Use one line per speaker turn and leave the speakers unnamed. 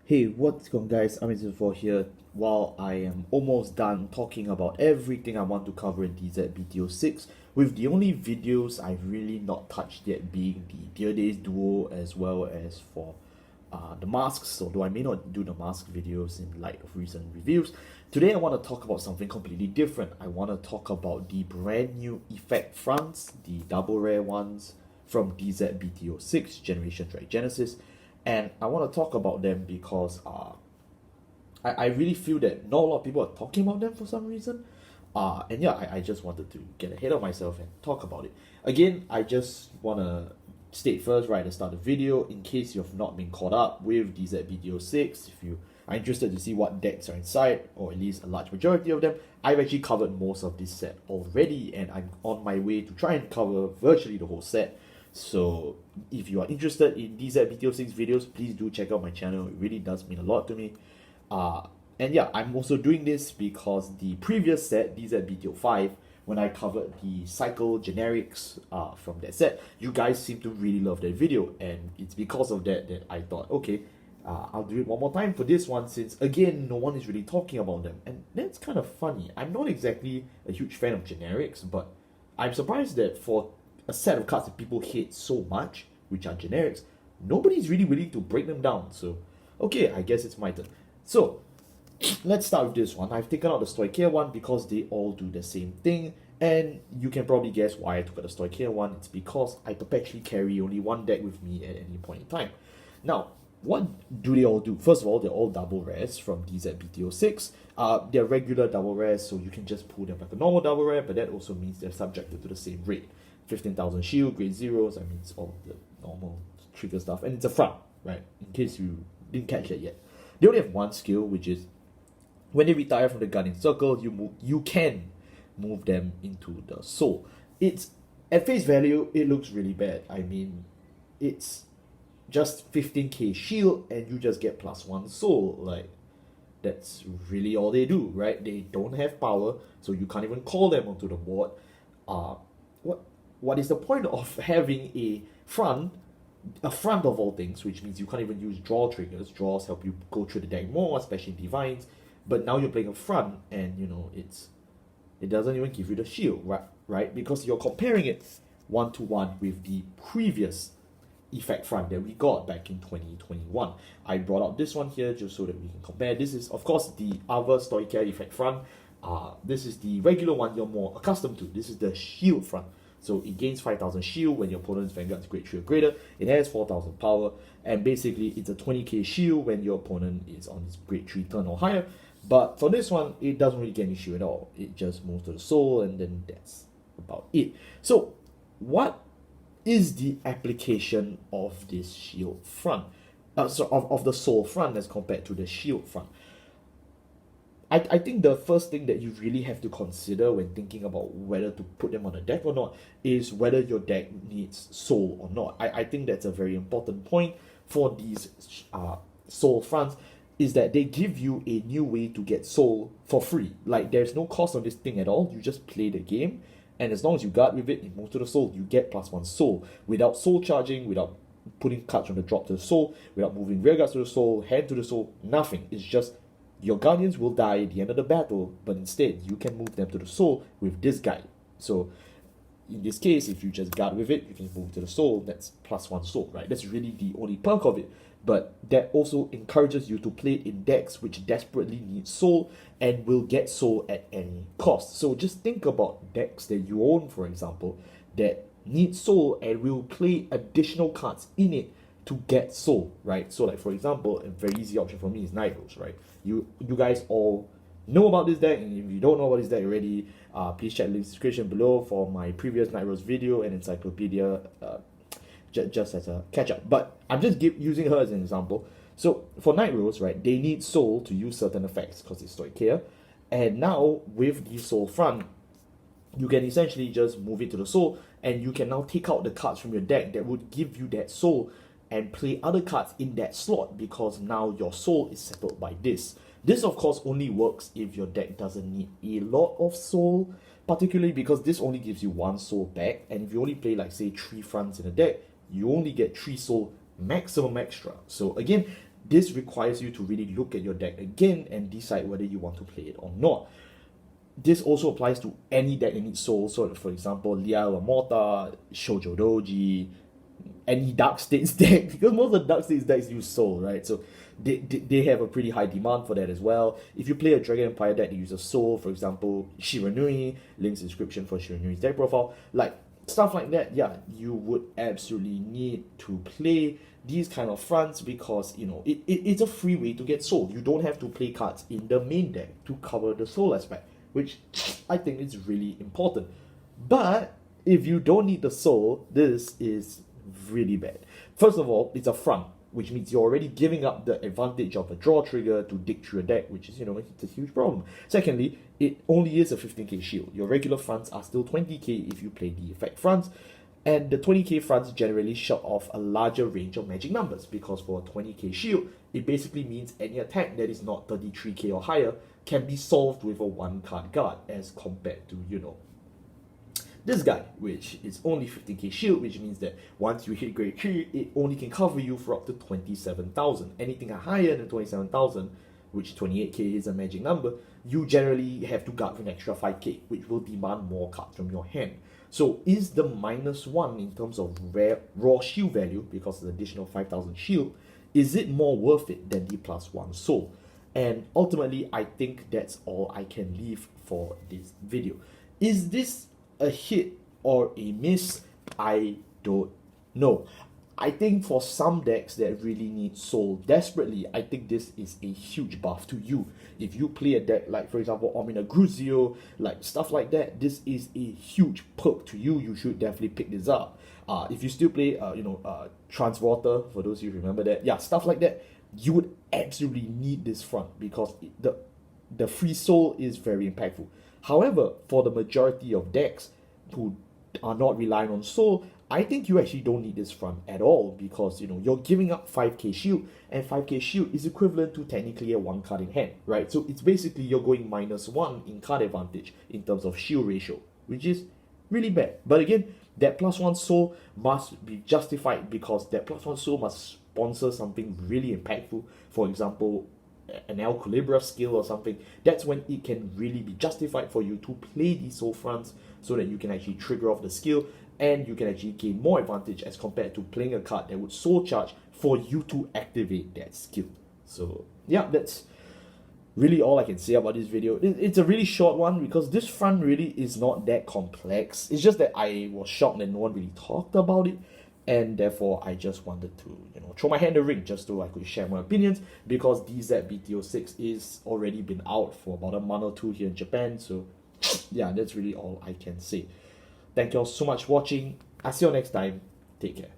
Hey, what's going on, guys? I'm Izzy4 here. While I am almost done talking about everything I want to cover in DZBT06, with the only videos I've really not touched yet being the Dear Days duo as well as for the masks, although I may not do the mask videos in light of recent reviews. Today I want to talk about something completely different. I want to talk about the brand new effect fronts, the double rare ones from DZBT06, Generation Dragenesis. And I want to talk about them because I really feel that not a lot of people are talking about them for some reason. And yeah, I just wanted to get ahead of myself and talk about it. Again, I just want to state first right at the start of the video, in case you've not been caught up with DZBT06, if you are interested to see what decks are inside, or at least a large majority of them, I've actually covered most of this set already, and I'm on my way to try and cover virtually the whole set. So if you are interested in these DZBT06 videos, please do check out my channel. It really does mean a lot to me. And yeah, I'm also doing this because the previous set, DZBT05, when I covered the cycle generics from that set, you guys seem to really love that video, and it's because of that that I thought, okay, I'll do it one more time for this one, since again no one is really talking about them, and that's kind of funny. I'm not exactly a huge fan of generics, but I'm surprised that for a set of cards that people hate so much, which are generics, nobody's really willing to break them down. So okay, I guess it's my turn. So let's start with this one. I've taken out the Stoicheia one because they all do the same thing, and you can probably guess why I took out the Stoicheia one. It's because I perpetually carry only one deck with me at any point in time. Now, what do they all do? First of all, they're all double rares from DZBT06. They're regular double rares, so you can just pull them like a normal double rare, but that also means they're subjected to the same rate. 15,000 shield, grade zeros, I mean, it's all the normal trigger stuff, and it's a front, right? In case you didn't catch that yet. They only have one skill, which is when they retire from the Guardian Circle, you can move them into the soul. It's at face value, it looks really bad. I mean, it's just 15k shield and you just get +1 soul. Like, that's really all they do, right? They don't have power, so you can't even call them onto the board. What is the point of having a front of all things, which means you can't even use draw triggers. Draws help you go through the deck more, especially in divines. But now you're playing a front, and you know it doesn't even give you the shield, right? Because you're comparing it 1-to-1 with the previous effect front that we got back in 2021. I brought out this one here just so that we can compare. This is of course the other Stoicheia effect front. This is the regular one you're more accustomed to. This is the shield front. So it gains 5,000 shield when your opponent's Vanguard is grade 3 or greater. It has 4,000 power, and basically it's a 20k shield when your opponent is on his grade 3 turn or higher. But for this one, it doesn't really get any shield at all. It just moves to the soul, and then that's about it. So what is the application of this shield front? Of the soul front as compared to the shield front? I think the first thing that you really have to consider when thinking about whether to put them on a deck or not is whether your deck needs soul or not. I think that's a very important point for these soul fronts, is that they give you a new way to get soul for free. Like, there's no cost on this thing at all. You just play the game, and as long as you guard with it, it moves to the soul, you get +1 soul without soul charging, without putting cards from the drop to the soul, without moving rear guards to the soul, hand to the soul, nothing. It's just your guardians will die at the end of the battle, but instead you can move them to the soul with this guy. So in this case, if you just guard with it, you can move to the soul. That's +1 soul, right? That's really the only perk of it. But that also encourages you to play it in decks which desperately need soul and will get soul at any cost. So just think about decks that you own, for example, that need soul and will play additional cards in it to get soul, right? So like, for example, a very easy option for me is Nightrose, right? You guys all know about this deck, and if you don't know about this deck already, please check the link description below for my previous Nightrose video and encyclopedia, just as a catch-up. But I'm just using her as an example. So for Nightrose, right, they need soul to use certain effects because it's Stoicheia, and now with the soul front, you can essentially just move it to the soul, and you can now take out the cards from your deck that would give you that soul and play other cards in that slot, because now your soul is settled by this. This of course only works if your deck doesn't need a lot of soul, particularly because this only gives you 1 soul back, and if you only play like say 3 fronts in a deck, you only get 3 soul maximum extra. So again, this requires you to really look at your deck again and decide whether you want to play it or not. This also applies to any deck that needs soul. So, for example, Liao Morta, Shoujo Doji, any Dark States deck, because most of the Dark States decks use soul, right? So they have a pretty high demand for that as well. If you play a Dragon Empire deck that uses soul, for example, Shiranui, links description for Shiranui's deck profile, like stuff like that, yeah, you would absolutely need to play these kind of fronts because, you know, it's a free way to get soul. You don't have to play cards in the main deck to cover the soul aspect, which I think is really important. But if you don't need the soul, this is really bad. First of all, it's a front, which means you're already giving up the advantage of a draw trigger to dig through a deck, which is, you know, it's a huge problem. Secondly, it only is a 15k shield. Your regular fronts are still 20k if you play the effect fronts, and the 20k fronts generally shut off a larger range of magic numbers, because for a 20k shield, it basically means any attack that is not 33k or higher can be solved with a 1-card guard, as compared to, you know, this guy, which is only 15k shield, which means that once you hit grade 3, it only can cover you for up to 27,000. Anything higher than 27,000, which 28k is a magic number, you generally have to guard for an extra 5k, which will demand more cards from your hand. So is the -1 in terms of raw shield value, because of the additional 5,000 shield, is it more worth it than the +1 soul? And ultimately, I think that's all I can leave for this video. Is this a hit or a miss? I don't know. I think for some decks that really need soul desperately, I think this is a huge buff to you. If you play a deck like, for example, Omina Gruzio, like stuff like that, this is a huge perk to you. You should definitely pick this up. If you still play, Transwater, for those of you who remember that, yeah, stuff like that, you would absolutely need this front, because the free soul is very impactful. However, for the majority of decks who are not relying on soul, I think you actually don't need this front at all, because, you know, you're giving up 5k shield, and 5k shield is equivalent to technically a 1 card in hand, right? So it's basically you're going -1 in card advantage in terms of shield ratio, which is really bad. But again, that +1 soul must be justified, because that +1 soul must sponsor something really impactful. For example, an Aelquilibra skill or something. That's when it can really be justified for you to play these soul fronts, so that you can actually trigger off the skill and you can actually gain more advantage as compared to playing a card that would soul charge for you to activate that skill. So yeah, that's really all I can say about this video. It's a really short one, because this front really is not that complex. It's just that I was shocked that no one really talked about it, and therefore I just wanted to, you know, throw my hand in the ring just so I could share my opinions, because DZBT06 is already been out for about a month or two here in Japan. So yeah, that's really all I can say. Thank you all so much for watching. I'll see you next time. Take care.